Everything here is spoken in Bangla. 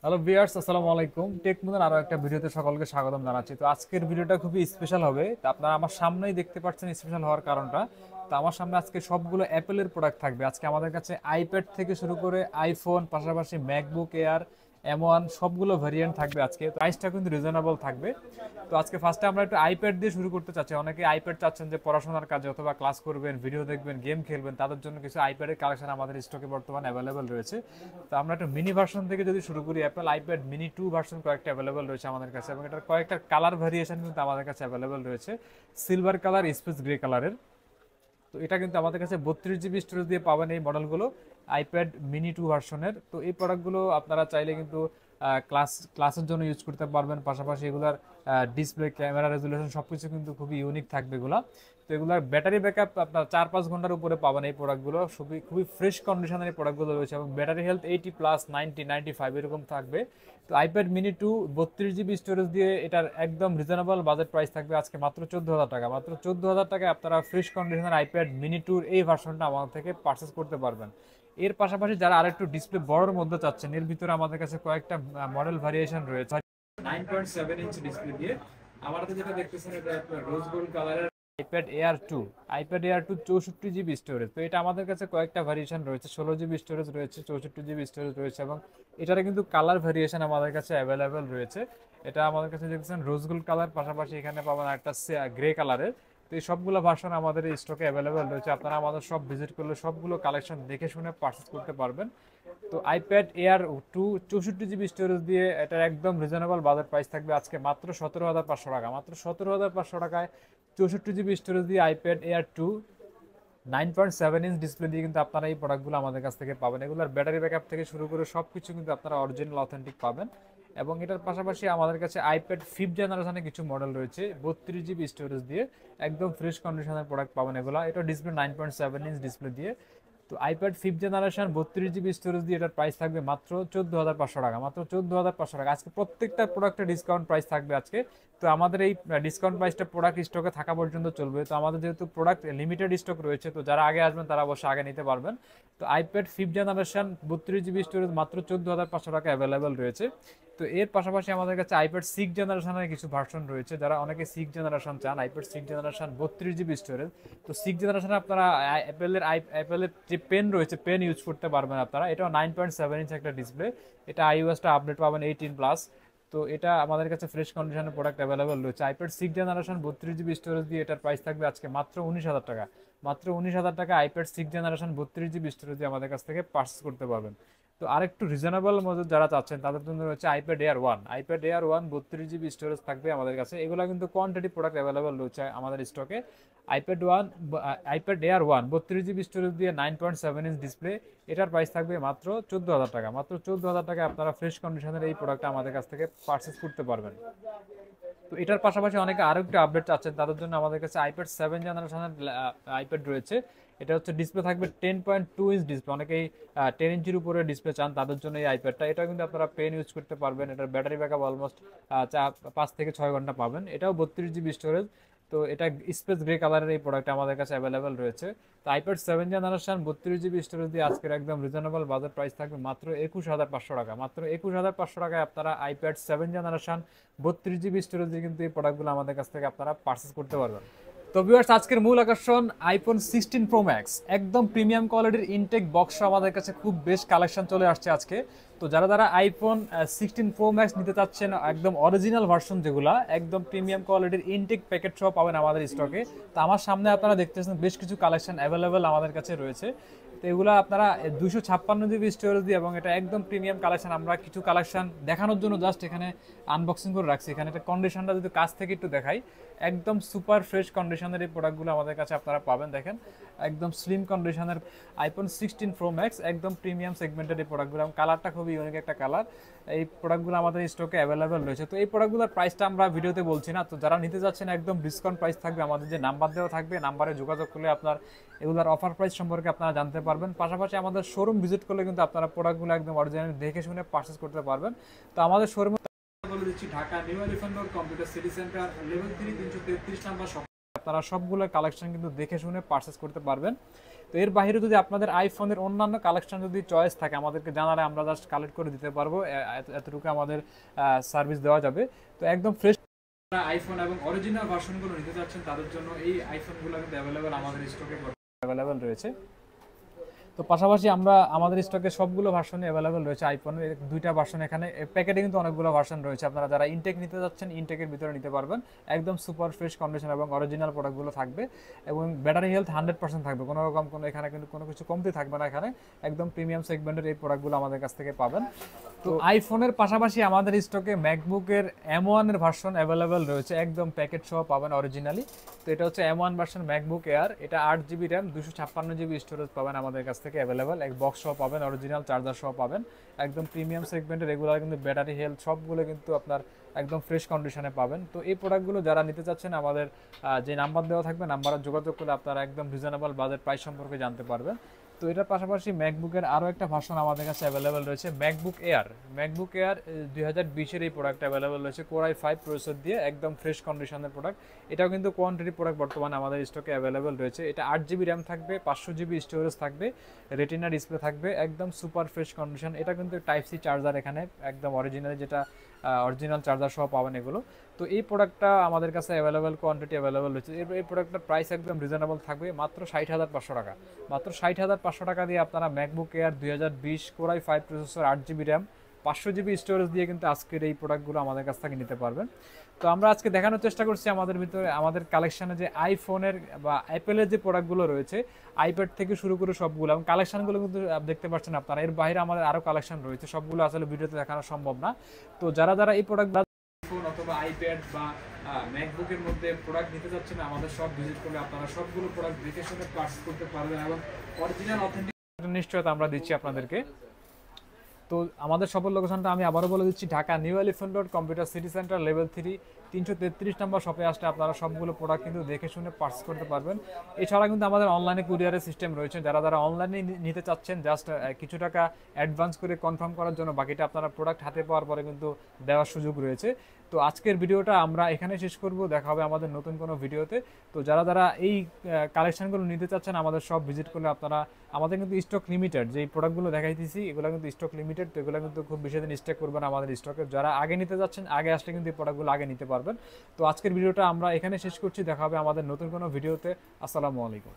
হ্যালো ভিউয়ার্স, আসসালামু আলাইকুম। টেকমুনের আরো একটা ভিডিওতে সকলকে স্বাগতম জানাচ্ছি। তো আজকের ভিডিওটা খুবই স্পেশাল হবে। তো আপনারা আমার সামনেই দেখতে পাচ্ছেন স্পেশাল হওয়ার কারণটা। তো আমার সামনে আজকে সবগুলো অ্যাপেলের প্রোডাক্ট থাকবে। আজকে আমাদের কাছে আইপ্যাড থেকে শুরু করে আইফোন, পাশাপাশি ম্যাকবুক এয়ার, M1 সবগুলো ভেরিয়েন্ট থাকবে। আজকে প্রাইসটা কিন্তু রিজনেবল থাকবে। তো আজকে ফার্স্টে আমরা একটু আইপ্যাড দিয়ে শুরু করতে চাচ্ছি। অনেকে আইপ্যাড চাচ্ছেন যে পড়াশোনার কাজে অথবা ক্লাস করবেন, ভিডিও দেখবেন, গেম খেলবেন, তাদের জন্য কিছু আইপ্যাডের কালেকশন আমাদের স্টকে বর্তমানে অ্যাভেলেবেল রয়েছে। তো আমরা একটা মিনি ভার্সন থেকে যদি শুরু করি, অ্যাপেল আইপ্যাড মিনি 2 ভার্সন কয়েকটা অ্যাভেলেবেল রয়েছে আমাদের কাছে, এবং এটার কয়েকটা কালার ভেরিয়েশন কিন্তু আমাদের কাছে অ্যাভেলেবেল রয়েছে। সিলভার কালার, স্পেস গ্রে কালারের। তো এটা কিন্তু আমাদের কাছে 32 GB স্টোরেজ দিয়ে পাবেন এই মডেলগুলো, আইপ্যাড মিনি 2 ভার্সনের। তো এই প্রোডাক্টগুলো আপনারা চাইলে কিন্তু ক্লাসের জন্য ইউজ করতে পারবেন। পাশাপাশি এগুলার ডিসপ্লে, ক্যামেরা রেজুলেশন সবকিছু কিন্তু খুবই ইউনিক থাকবে এগুলা। তো এগুলার ব্যাটারি ব্যাকআপ আপনার 4-5 ঘন্টার উপরে পাবেন এই প্রোডাক্টগুলো। খুবই খুবই ফ্রেশ কন্ডিশনের এই প্রোডাক্টগুলো রয়েছে, এবং ব্যাটারি হেলথ 80+, 90, 95 এরকম থাকবে। তো আইপ্যাড মিনি 2 32 GB স্টোরেজ দিয়ে এটার একদম রিজনেবল বাজেট প্রাইস থাকবে আজকে মাত্র 14,000 টাকা। মাত্র 14,000 টাকায় আপনারা ফ্রেশ কন্ডিশনের আইপ্যাড মিনি 2 এই ভার্সনটা আমাদের থেকে পারচেস করতে পারবেন। এর পাশাপাশি যারা আরেকটু ডিসপ্লে বড়র মধ্যে চাচ্ছেন, এর ভিতরে আমাদের কাছে কয়েকটা মডেল ভেরিয়েশন রয়েছে। 9.7 ইঞ্চি ডিসপ্লে দিয়ে আমাদের যেটা দেখতেছেন, এটা আপনার রোজ গোল্ড কালারের iPad air 2। IPad air 2 64 GB storage. তো এটা আমাদের কাছে কয়েকটা ভেরিয়েশন রয়েছে, 16 GB স্টোরেজ রয়েছে, 64 GB স্টোরেজ রয়েছে, এবং এটার কিন্তু কালার ভেরিয়েশন আমাদের কাছে অ্যাভেলেবেল রয়েছে। এটা আমাদের কাছে দেখছেন রোজ গোল্ড কালার, পাশাপাশি এখানে পাবেন একটা গ্রে কালারের। তো এই সবগুলো ভার্সন আমাদের স্টকে অ্যাভেলেবেল রয়েছে। আপনারা আমাদের সব ভিজিট করলে সবগুলো কালেকশন দেখে শুনে পারচেস করতে পারবেন। তো আইপ্যাড এয়ার 2 64 GB স্টোরেজ দিয়ে এটার একদম রিজনেবল বাজার প্রাইস থাকবে আজকে মাত্র 17,500 টাকা। মাত্র 17,500 টাকায় 64 GB স্টোরেজ দিয়ে আইপ্যাড এয়ার 2 9.7 ইঞ্চ ডিসপ্লে দিয়ে কিন্তু আপনারা এই প্রোডাক্টগুলো আমাদের কাছ থেকে পাবেন। এগুলোর ব্যাটারি ব্যাকআপ থেকে শুরু করে সব কিছু কিন্তু আপনারা অরিজিনাল অথেন্টিক পাবেন। এবং এটার পাশাপাশি আমাদের কাছে আইপ্যাড 5th জেনারেশনের কিছু মডেল রয়েছে 32 GB স্টোরেজ দিয়ে, একদম ফ্রেশ কন্ডিশনের প্রোডাক্ট পাবেন এগুলো। এটা ডিসপ্লে 9.7 ইঞ্চ ডিসপ্লে দিয়ে। তো iPad 5th generation 32 GB storage দিয়ে এটার প্রাইস থাকবে মাত্র 14,500 টাকা। মাত্র 14,500 টাকা। আজকে প্রত্যেকটা প্রোডাক্টের ডিসকাউন্ট প্রাইস থাকবে আজকে। তো আমাদের এই ডিসকাউন্ট প্রাইসটা প্রোডাক্ট স্টকে থাকা পর্যন্ত চলবে। তো আমাদের যেহেতু প্রোডাক্ট লিমিটেড স্টক রয়েছে, তো যারা আগে আসবেন তারা অবশ্যই আগে নিতে পারবেন। তো iPad 5th generation 32 GB storage মাত্র 14,500 টাকা অ্যাভেলেবেল রয়েছে। তো এর পাশাপাশি আমাদের কাছে আইপ্যাড 6th জেনারেশনের কিছু ভার্সন রয়েছে, যারা অনেকে 6th জেনারেশন চান। IPad 6th generation 32 GB storage. তো 6th জেনারেশনে আপনারা অ্যাপেলের যে পেন রয়েছে, পেন ইউজ করতে পারবেন আপনারা। এটাও 9.7 ইঞ্চ একটা ডিসপ্লে। এটা iOS-টা আপডেট পাবেন 18+। তো এটা আমাদের কাছে ফ্রেশ কন্ডিশনের প্রোডাক্ট অ্যাভেলেবল রয়েছে। IPad 6th generation 32 GB storage দিয়ে এটার প্রাইস থাকবে আজকে মাত্র 19,000 টাকা। মাত্র 19,000 টাকা iPad 6th generation 32 GB storage দিয়ে আমাদের কাছ থেকে পারচেস করতে পারবেন। তো আরেকটু রিজনেবল মধ্যে যারা চাচ্ছেন তাদের জন্য রয়েছে iPad air 1। IPad air 1 32 GB storage থাকবে আমাদের কাছে। এগুলো কিন্তু কোয়ান্টিটি প্রোডাক্ট অ্যাভেলেবল রয়েছে আমাদের স্টকে। আইপ্যাড এয়ার 1 32 GB স্টোরেজ দিয়ে 9.7 ইঞ্চ ডিসপ্লে, এটার প্রাইস থাকবে মাত্র 14,000 টাকা। মাত্র 14,000 টাকায় আপনারা ফ্রেশ কন্ডিশনের এই প্রোডাক্টটা আমাদের কাছ থেকে পারচেস করতে পারবেন। তো এটার পাশাপাশি অনেকে আরো একটা আপডেট চাচ্ছেন, তাদের জন্য আমাদের কাছে আইপ্যাড 7 জেনারেশনের আইপ্যাড রয়েছে। এটা হচ্ছে ডিসপ্লে থাকবে 10.2 ইঞ্চ ডিসপ্লে। অনেকেই 10 ইঞ্চির উপরে ডিসপ্লে চান, তাদের জন্য এই আইপ্যাডটা। এটা কিন্তু আপনারা পেন ইউজ করতে পারবেন। এটার ব্যাটারি ব্যাকআপ অলমোস্ট 5 থেকে 6 ঘন্টা পাবেন। এটাও 32 GB স্টোরেজ। তো এটা স্পেস গ্রে কালারের এই প্রোডাক্ট আমাদের কাছে অ্যাভেলেবেল রয়েছে। তো আইপ্যাড 7 জেনারেশন 32 GB স্টোরেজ দিয়ে আজকের একদম রিজনেবল বাজার প্রাইস থাকবে মাত্র 21,500 টাকা। মাত্র 21,500 টাকায় আপনারা আইপ্যাড 7 জেনারেশন 32 GB স্টোরেজ দিয়ে কিন্তু এই প্রোডাক্টগুলো আমাদের কাছ থেকে আপনারা পারচেস করতে পারবেন। তো ভিউয়ার্স, আজকের মূল আকর্ষণ আইফোন 16 প্রো ম্যাক্স, একদম প্রিমিয়াম কোয়ালিটির ইনটেক বক্স আমাদের কাছে খুব বেশ কালেকশন চলে আসছে আজকে। তো যারা যারা আইফোন 16 প্রো ম্যাক্স নিতে চাচ্ছেন, একদম অরিজিনাল ভার্সন যেগুলো একদম প্রিমিয়াম কোয়ালিটির ইনটেক প্যাকেট সহ পাবেন আমাদের স্টকে। তো আমার সামনে আপনারা দেখতেছেন বেশ কিছু কালেকশন অ্যাভেলেবেল আমাদের কাছে রয়েছে। তো এগুলো আপনারা 256 GB স্টোরেজ দিয়ে, এবং এটা একদম প্রিমিয়াম কালেকশন। আমরা কিছু কালেকশন দেখানোর জন্য জাস্ট এখানে আনবক্সিং করে রাখছি। এখানে একটা কন্ডিশনটা যদি কাছ থেকে একটু দেখাই, একদম সুপার ফ্রেশ কন্ডিশনের এই প্রোডাক্টগুলো আমাদের কাছে আপনারা পাবেন। দেখেন একদম স্লিম কন্ডিশনের আইফোন 16 প্রো ম্যাক্স, একদম প্রিমিয়াম সেগমেন্টের এই প্রোডাক্টগুলো, এবং কালারটা খুবই ইউনিক একটা কালার। এই প্রোডাক্টগুলো আমাদের স্টকে অ্যাভেলেবেল রয়েছে। তো এই প্রোডাক্টগুলোর প্রাইসটা আমরা ভিডিওতে বলছি না। তো যারা নিতে যাচ্ছেন একদম ডিসকাউন্ট প্রাইস থাকবে। আমাদের যে নাম্বার দেওয়া থাকবে, নাম্বারে যোগাযোগ করলে আপনার এগুলোর অফার প্রাইস সম্পর্কে আপনারা জানতে পারবেন। পাশাপাশি আমাদের শোরুম ভিজিট করলে কিন্তু আপনারা প্রোডাক্টগুলো একদম অরিজিনাল দেখে শুনে পারচেস করতে পারবেন। তো আমাদের শোরুম বলে দিচ্ছি, Dhaka new elephant road computer city centre level 3 333 number shop. আপনারা সবগুলো কালেকশন কিন্তু দেখে শুনে পারচেস করতে পারবেন। তো এর বাইরে যদি আপনাদের আইফোনের অন্যান্য কালেকশন যদি চয়েস থাকে আমাদেরকে জানালে আমরা জাস্ট কালেক্ট করে দিতে পারবো, এতটুকু আমাদের সার্ভিস দেওয়া যাবে। তো একদম ফ্রেশ আইফোন এবং অরিজিনাল ভার্সনগুলো নিতে চাচ্ছেন তাদের জন্য এই আইফোনগুলো কিন্তু অ্যাভেলেবেল আমাদের স্টকে অ্যাভেলেবেল রয়েছে। তো পাশাপাশি আমরা আমাদের স্টকে সবগুলো ভার্সনই অ্যাভেলেবেল রয়েছে আইফোনের, দুইটা ভার্সন এখানে প্যাকেটে কিন্তু অনেকগুলো ভার্সন রয়েছে। আপনারা যারা ইনটেক নিতে যাচ্ছেন ইনটেকের ভিতরে নিতে পারবেন, একদম সুপার ফ্রেশ কন্ডিশন এবং অরিজিনাল প্রোডাক্টগুলো থাকবে এবং ব্যাটারি হেলথ 100% থাকবে, কোনো রকম কোনো এখানে কিন্তু কোনো কিছু কমতি থাকবে না। এখানে একদম প্রিমিয়াম সেগমেন্টের এই প্রোডাক্টগুলো আমাদের কাছ থেকে পাবেন। তো আইফোনের পাশাপাশি আমাদের স্টকে ম্যাকবুকের M1 এর ভার্সন অ্যাভেলেবেল রয়েছে, একদম প্যাকেট সহ পাবেন অরিজিনালি। তো এটা হচ্ছে M1 ভার্সন ম্যাকবুক এয়ার, এটা 8GB র্যাম 256GB স্টোরেজ পাবেন আমাদের কাছ থেকে অ্যাভেলেবেল, এক বক্স সহ পাবেন, অরিজিনাল চার্জার সহ পাবেন, একদম প্রিমিয়াম সেগমেন্টের রেগুলার কিন্তু ব্যাটারি হেলথ সবগুলো কিন্তু আপনার একদম ফ্রেশ কন্ডিশনে পাবেন। তো এই প্রোডাক্টগুলো যারা নিতে চাচ্ছেন আমাদের যে নাম্বার দেওয়া থাকবে নাম্বারে যোগাযোগ করলে আপনারা একদম রিজনেবল বাজেট প্রাইস সম্পর্কে জানতে পারবেন। তো এটার পাশাপাশি ম্যাকবুকের আরও একটা ভার্সন আমাদের কাছে অ্যাভেলেবেল রয়েছে, ম্যাকবুক এয়ার। ম্যাকবুক এয়ার 2020-এর এই প্রোডাক্ট অ্যাভেলেবেল রয়েছে Core i5 প্রসেসর দিয়ে, একদম ফ্রেশ কন্ডিশনের প্রোডাক্ট। এটাও কিন্তু কোয়ান্টিটি প্রোডাক্ট বর্তমানে আমাদের স্টকে অ্যাভেলেবেল রয়েছে। এটা 8GB র্যাম থাকবে, 500GB স্টোরেজ থাকবে, রেটিনা ডিসপ্লে থাকবে, একদম সুপার ফ্রেশ কন্ডিশন। এটা কিন্তু টাইপ সি চার্জার এখানে একদম অরিজিনাল, যেটা অরিজিনাল চার্জার সহ পাবেন এগুলো। তো এই প্রোডাক্টটা আমাদের কাছে অ্যাভেলেবেল, কোয়ান্টিটি অ্যাভেলেবেল রয়েছে। এই প্রোডাক্টটার প্রাইস একদম রিজনেবল থাকবে, মাত্র 60,500 টাকা। মাত্র 60,500 টাকা দিয়ে আপনারা MacBook air 2020 Core i5 processor 8GB RAM 500GB storage দিয়ে কিন্তু আজকের এই প্রোডাক্টগুলো আমাদের কাছ থেকে নিতে পারবেন। তো আমরা আজকে দেখানোর চেষ্টা করছি আমাদের ভিতরে আমাদের কালেকশানে যে আইফোনের বা অ্যাপেলের যে প্রোডাক্টগুলো রয়েছে, আইপ্যাড থেকে শুরু করে সবগুলো এবং কালেকশানগুলো কিন্তু দেখতে পাচ্ছেন আপনারা। এর বাইরে আমাদের আরও কালেকশন রয়েছে, সবগুলো আসলে ভিডিওতে দেখানো সম্ভব না। তো যারা যারা এই প্রোডাক্টগুলো ফোন অথবা আইপ্যাড বা ম্যাকবুকের মধ্যে প্রোডাক্ট নিতে চাচ্ছেন আমাদের সব ভিজিট করলে আপনারা সবগুলো প্রোডাক্ট দেখে শুনে পারচেজ করতে পারবেন এবং অরিজিনাল অথেন্টিক নিশ্চয়তা আমরা দিচ্ছি আপনাদেরকে। তো আমাদের সফল লোকেশনটা আমি আবারও বলে দিচ্ছি, Dhaka new elephant road computer city centre level 3 333 নম্বর শপে আসলে আপনারা সবগুলো প্রোডাক্ট কিন্তু দেখে শুনে পারচেজ করতে পারবেন। এছাড়া কিন্তু আমাদের অনলাইনে কুরিয়ারের সিস্টেম রয়েছে, যারা যারা অনলাইনে নিতে চাচ্ছেন জাস্ট কিছু টাকা অ্যাডভান্স করে কনফার্ম করার জন্য, বাকিটা আপনারা প্রোডাক্ট হাতে পাওয়ার পরে কিন্তু দেওয়ার সুযোগ রয়েছে। তো আজকের ভিডিওটা আমরা এখানে শেষ করব, দেখা হবে আমাদের নতুন কোনো ভিডিওতে। তো যারা যারা এই কালেকশনগুলো নিতে চাচ্ছেন আমাদের সব ভিজিট করলে আপনারা, আমাদের কিন্তু স্টক লিমিটেড, যেই প্রোডাক্টগুলো দেখাইতেছি এগুলো কিন্তু স্টক লিমিটেড, তো এগুলো কিন্তু খুব বেশি দিন স্টক করবেন আমাদের স্টকে। যারা আগে নিতে যাচ্ছেন আগে আসলে কিন্তু এই প্রোডাক্টগুলো আগে নিতে পারবেন। তো আজকের ভিডিওটা আমরা এখানে শেষ করছি, দেখা হবে আমাদের নতুন কোনো ভিডিওতে। আসসালামু আলাইকুম।